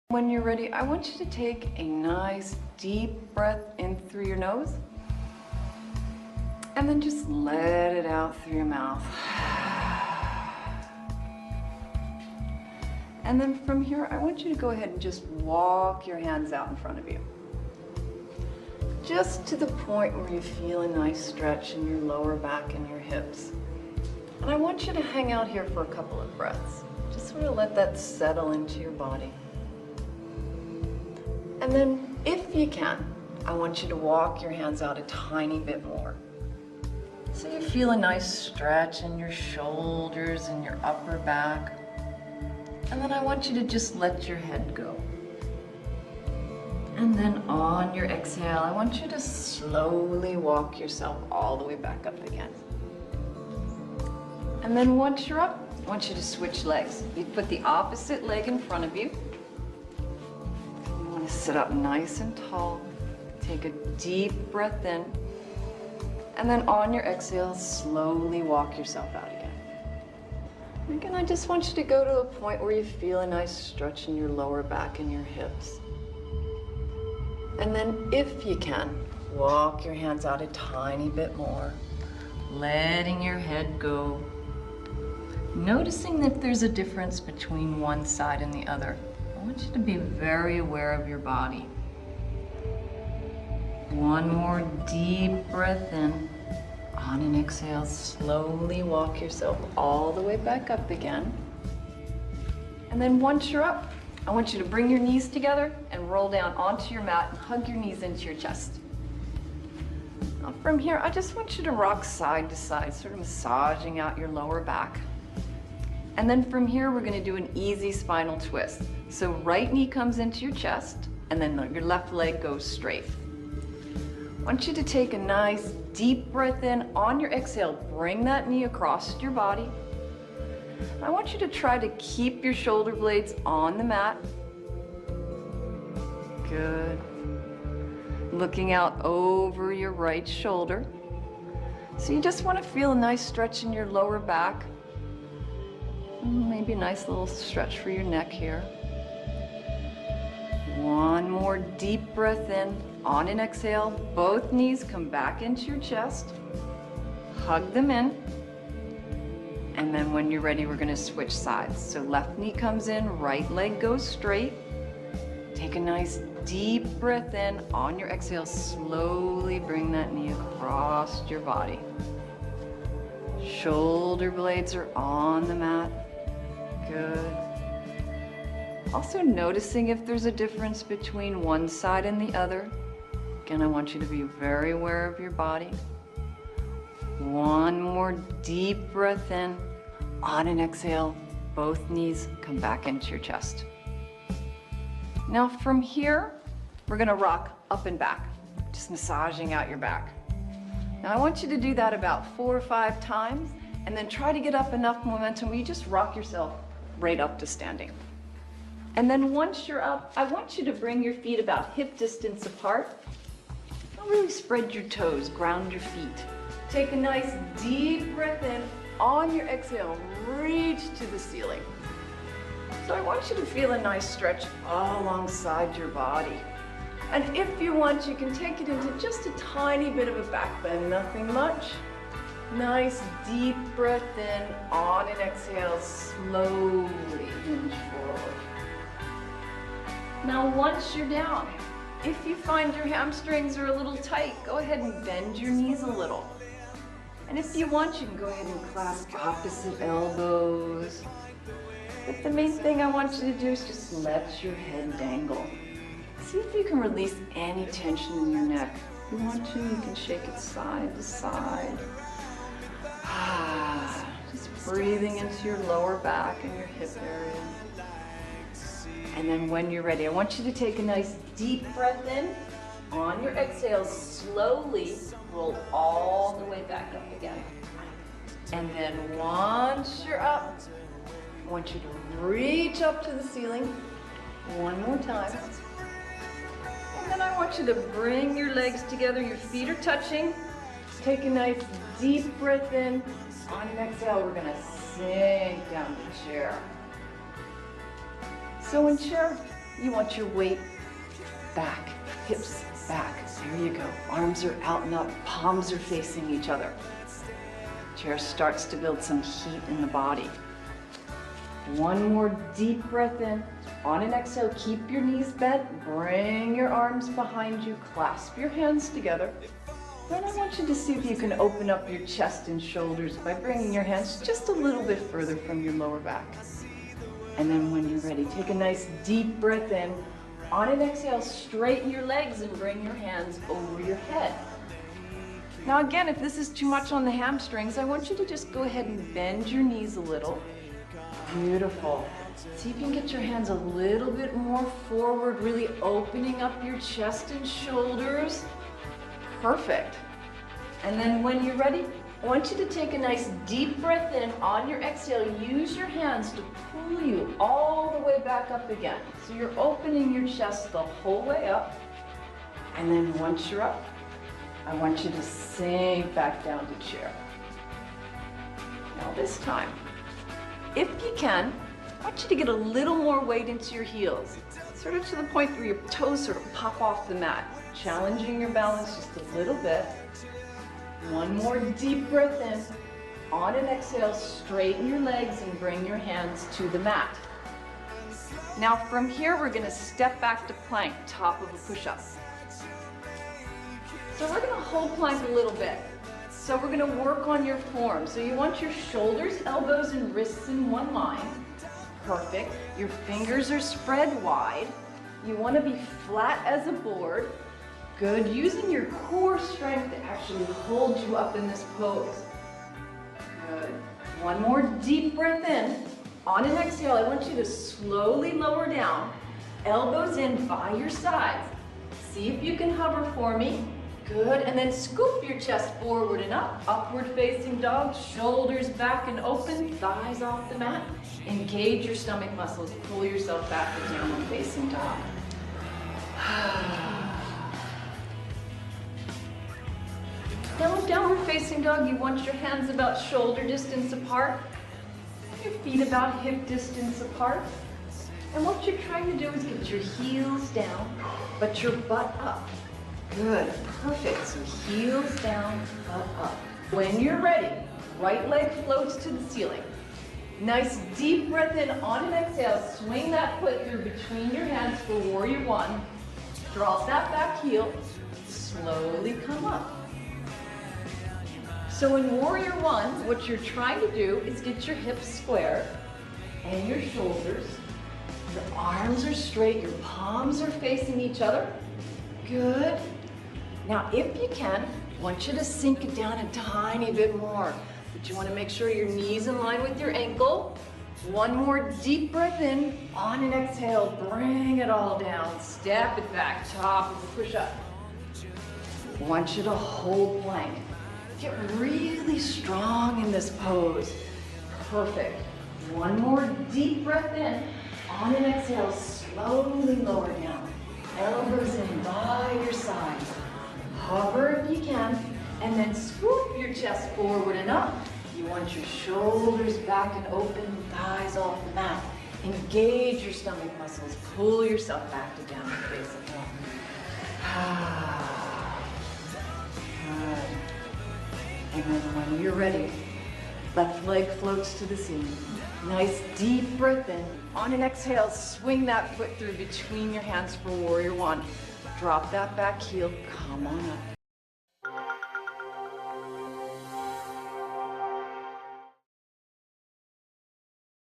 When you're ready, I want you to take a nice deep breath in through your nose and then just let it out through your mouth. And then from here, I want you to go ahead and just walk your hands out in front of you. Just to the point where you feel a nice stretch in your lower back and your hips. And I want you to hang out here for a couple of breaths. Just sort of let that settle into your body. And then, if you can, I want you to walk your hands out a tiny bit more. So you feel a nice stretch in your shoulders and your upper back. And then I want you to just let your head go. And then on your exhale, I want you to slowly walk yourself all the way back up again. And then once you're up, I want you to switch legs. You put the opposite leg in front of you. You want to sit up nice and tall. Take a deep breath in. And then on your exhale, slowly walk yourself out again. Again, I just want you to go to a point where you feel a nice stretch in your lower back and your hips. And then, if you can, walk your hands out a tiny bit more, letting your head go. Noticing that there's a difference between one side and the other. I want you to be very aware of your body. One more deep breath in. On an exhale, slowly walk yourself all the way back up again. And then once you're up, I want you to bring your knees together and roll down onto your mat and hug your knees into your chest. Now from here, I just want you to rock side to side, sort of massaging out your lower back. And then from here, we're gonna do an easy spinal twist. So right knee comes into your chest, and then your left leg goes straight. I want you to take a nice deep breath in. On your exhale, bring that knee across your body. I want you to try to keep your shoulder blades on the mat. Good. Looking out over your right shoulder. So you just want to feel a nice stretch in your lower back. Maybe a nice little stretch for your neck here. One more deep breath in. On an exhale, both knees come back into your chest. Hug them in. And then when you're ready, we're gonna switch sides. So left knee comes in, right leg goes straight. Take a nice deep breath in. On your exhale, slowly bring that knee across your body. Shoulder blades are on the mat. Good. Also noticing if there's a difference between one side and the other. Again, I want you to be very aware of your body. One more deep breath in. On an exhale, both knees come back into your chest. Now from here, we're gonna rock up and back, just massaging out your back. Now I want you to do that about 4 or 5 times, and then try to get up enough momentum where you just rock yourself right up to standing. And then once you're up, I want you to bring your feet about hip distance apart. Really spread your toes, ground your feet. Take a nice deep breath in. On your exhale, reach to the ceiling. So I want you to feel a nice stretch all alongside your body. And if you want, you can take it into just a tiny bit of a back bend, nothing much. Nice deep breath in. On an exhale, slowly hinge forward. Now once you're down, if you find your hamstrings are a little tight, go ahead and bend your knees a little. And if you want, you can go ahead and clasp opposite elbows. But the main thing I want you to do is just let your head dangle. See if you can release any tension in your neck. If you want to, you can shake it side to side. Just breathing into your lower back and your hip area. And then when you're ready, I want you to take a nice deep breath in. On your exhale, slowly roll all the way back up again. And then once you're up, I want you to reach up to the ceiling one more time. And then I want you to bring your legs together, your feet are touching. take a nice deep breath in. On an exhale, we're gonna sink down to the chair. So in chair, you want your weight back, hips back. There you go. Arms are out and up, palms are facing each other. Chair starts to build some heat in the body. One more deep breath in. On an exhale, keep your knees bent, bring your arms behind you, clasp your hands together. Then I want you to see if you can open up your chest and shoulders by bringing your hands just a little bit further from your lower back. And then when you're ready, take a nice deep breath in. On an exhale, straighten your legs and bring your hands over your head. Now again, if this is too much on the hamstrings, I want you to just go ahead and bend your knees a little. Beautiful. See if you can get your hands a little bit more forward, really opening up your chest and shoulders. Perfect. And then when you're ready, I want you to take a nice deep breath in. On your exhale, use your hands to pull you all the way back up again. So you're opening your chest the whole way up. And then once you're up, I want you to sink back down to chair. Now this time, if you can, I want you to get a little more weight into your heels, sort of to the point where your toes sort of pop off the mat, challenging your balance just a little bit. One more deep breath in. On an exhale, straighten your legs and bring your hands to the mat. Now from here, we're gonna step back to plank, top of a push-up. So we're gonna hold plank a little bit. So we're gonna work on your form. So you want your shoulders, elbows, and wrists in one line. Perfect. Your fingers are spread wide. You wanna be flat as a board. Good. Using your core strength to actually hold you up in this pose. Good. One more deep breath in. On an exhale, I want you to slowly lower down, elbows in by your sides. See if you can hover for me. Good. And then scoop your chest forward and up. Upward facing dog, shoulders back and open, thighs off the mat. Engage your stomach muscles. Pull yourself back to downward facing dog. Now in downward facing dog, you want your hands about shoulder distance apart, your feet about hip distance apart. And what you're trying to do is get your heels down, but your butt up. Good, perfect. So heels down, butt up. When you're ready, right leg floats to the ceiling. Nice deep breath in. On an exhale, swing that foot through between your hands for warrior one. Drop that back heel, slowly come up. So in warrior one, what you're trying to do is get your hips square and your shoulders. Your arms are straight, your palms are facing each other. Good. Now, if you can, I want you to sink it down a tiny bit more. But you want to make sure your knee's in line with your ankle. One more deep breath in. On an exhale, bring it all down. Step it back, top of the push-up. I want you to hold plank. Get really strong in this pose. Perfect. One more deep breath in. On an exhale, slowly lower down. Elbows in by your sides. Hover if you can, and then scoop your chest forward and up. You want your shoulders back and open, thighs off the mat. Engage your stomach muscles. Pull yourself back to downward facing dog. Good. And then when you're ready, left leg floats to the ceiling. Nice deep breath in. On an exhale, swing that foot through between your hands for warrior one. Drop that back heel, come on up.